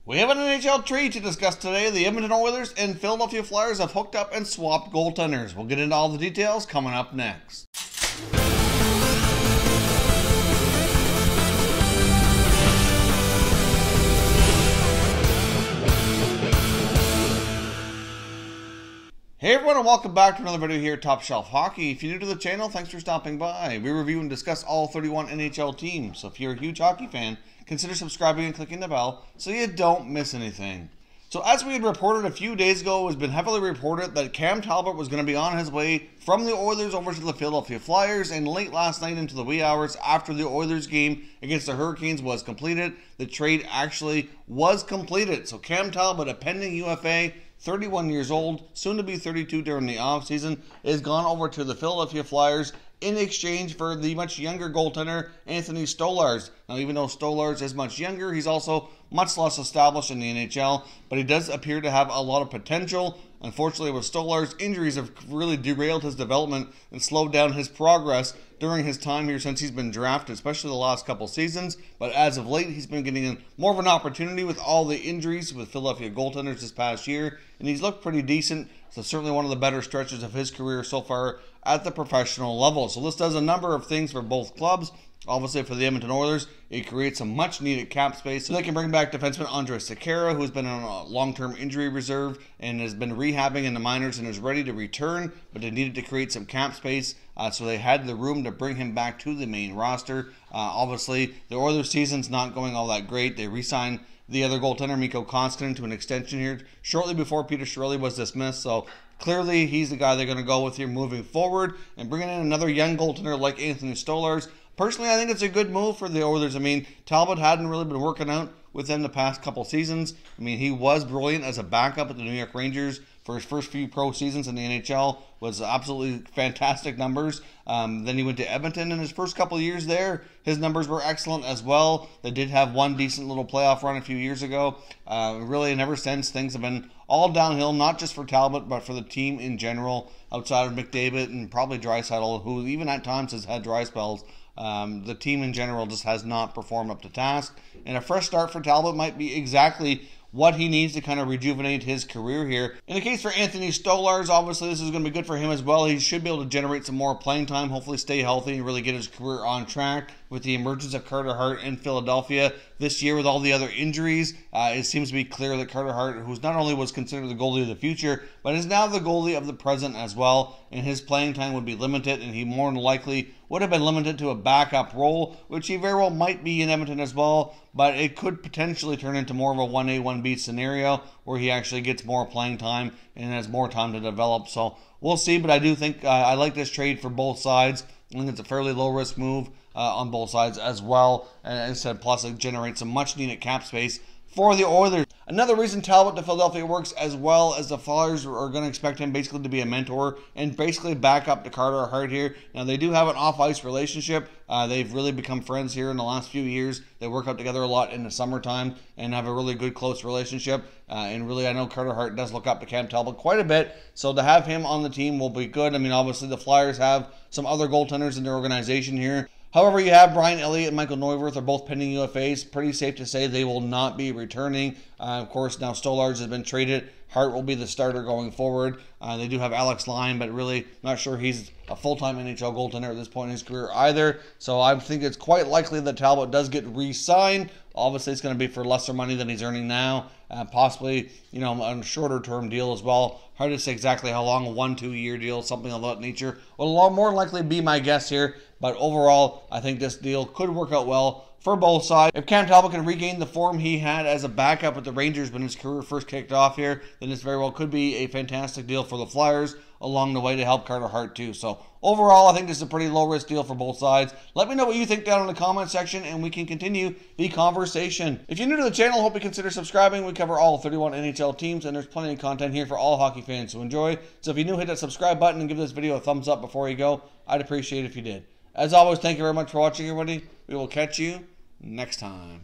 We have an NHL trade to discuss today. The Edmonton Oilers and Philadelphia Flyers have hooked up and swapped goaltenders. We'll get into all the details coming up next. Hey everyone, and welcome back to another video here at Top Shelf Hockey. If you're new to the channel, thanks for stopping by. We review and discuss all 31 NHL teams, so if you're a huge hockey fan, consider subscribing and clicking the bell so you don't miss anything. So as we had reported a few days ago, it has been heavily reported that Cam Talbot was going to be on his way from the Oilers over to the Philadelphia Flyers, and late last night into the wee hours after the Oilers game against the Hurricanes was completed, the trade actually was completed. So Cam Talbot, a pending UFA, 31 years old, soon to be 32 during the offseason, is gone over to the Philadelphia Flyers in exchange for the much younger goaltender, Anthony Stolarz. Now, even though Stolarz is much younger, he's also much less established in the NHL, but he does appear to have a lot of potential. Unfortunately, with Stolarz, injuries have really derailed his development and slowed down his progress during his time here since he's been drafted, especially the last couple seasons. But as of late, he's been getting more of an opportunity with all the injuries with Philadelphia goaltenders this past year, and he's looked pretty decent. So certainly one of the better stretches of his career so far at the professional level. So this does a number of things for both clubs. Obviously, for the Edmonton Oilers, it creates some much-needed cap space so they can bring back defenseman Sekera, who's been on a long-term injury reserve and has been rehabbing in the minors and is ready to return, but they needed to create some cap space, so they had the room to bring him back to the main roster. Obviously, the Oilers' season's not going all that great. They re-signed the other goaltender, Mikko Koskinen, to an extension here shortly before Peter Chiarelli was dismissed, so clearly he's the guy they're going to go with here moving forward, and bringing in another young goaltender like Anthony Stolarz. Personally, I think it's a good move for the Oilers. I mean, Talbot hadn't really been working out with them the past couple seasons. I mean, he was brilliant as a backup at the New York Rangers for his first few pro seasons in the NHL. Was absolutely fantastic numbers. Then he went to Edmonton, and his first couple of years there, his numbers were excellent as well. They did have one decent little playoff run a few years ago. Really, and ever since, things have been all downhill, not just for Talbot, but for the team in general, outside of McDavid and probably Draisaitl, who even at times has had dry spells. The team in general just has not performed up to task, and a fresh start for Talbot might be exactly what he needs to kind of rejuvenate his career here. In the case for Anthony Stolarz, obviously this is going to be good for him as well. He should be able to generate some more playing time, hopefully stay healthy and really get his career on track. With the emergence of Carter Hart in Philadelphia this year with all the other injuries, it seems to be clear that Carter Hart, who's not only was considered the goalie of the future, but is now the goalie of the present as well, and his playing time would be limited, and he more than likely would have been limited to a backup role, which he very well might be in Edmonton as well, but it could potentially turn into more of a 1A, 1B scenario where he actually gets more playing time and has more time to develop. So we'll see, but I do think I like this trade for both sides. I think it's a fairly low-risk move on both sides as well, and instead, plus it generates some much-needed cap space for the Oilers. Another reason Talbot to Philadelphia works as well as the Flyers are going to expect him basically to be a mentor and basically back up to Carter Hart here. Now, they do have an off-ice relationship. They've really become friends here in the last few years. They work out together a lot in the summertime and have a really good, close relationship. And really, I know Carter Hart does look up to Cam Talbot quite a bit. So to have him on the team will be good. I mean, obviously, the Flyers have some other goaltenders in their organization here. However, you have Brian Elliott and Michael Neuwirth are both pending UFAs. Pretty safe to say they will not be returning. Of course, now Stolarz has been traded. Hart will be the starter going forward. They do have Alex Lyon, but really not sure he's a full-time NHL goaltender at this point in his career either. So I think it's quite likely that Talbot does get re-signed. Obviously, it's going to be for lesser money than he's earning now. Possibly, on a shorter-term deal as well. Hard to say exactly how long, a 1-2 year deal, something of that nature. Will more likely be my guess here. But overall, I think this deal could work out well for both sides. If Cam Talbot can regain the form he had as a backup with the Rangers when his career first kicked off here, then this very well could be a fantastic deal for the Flyers along the way to help Carter Hart too. So overall, I think this is a pretty low-risk deal for both sides. Let me know what you think down in the comment section, and we can continue the conversation. If you're new to the channel, hope you consider subscribing. We cover all 31 NHL teams, and there's plenty of content here for all hockey fans to enjoy. So if you're new, hit that subscribe button and give this video a thumbs up before you go. I'd appreciate it if you did. As always, thank you very much for watching, everybody. We will catch you next time.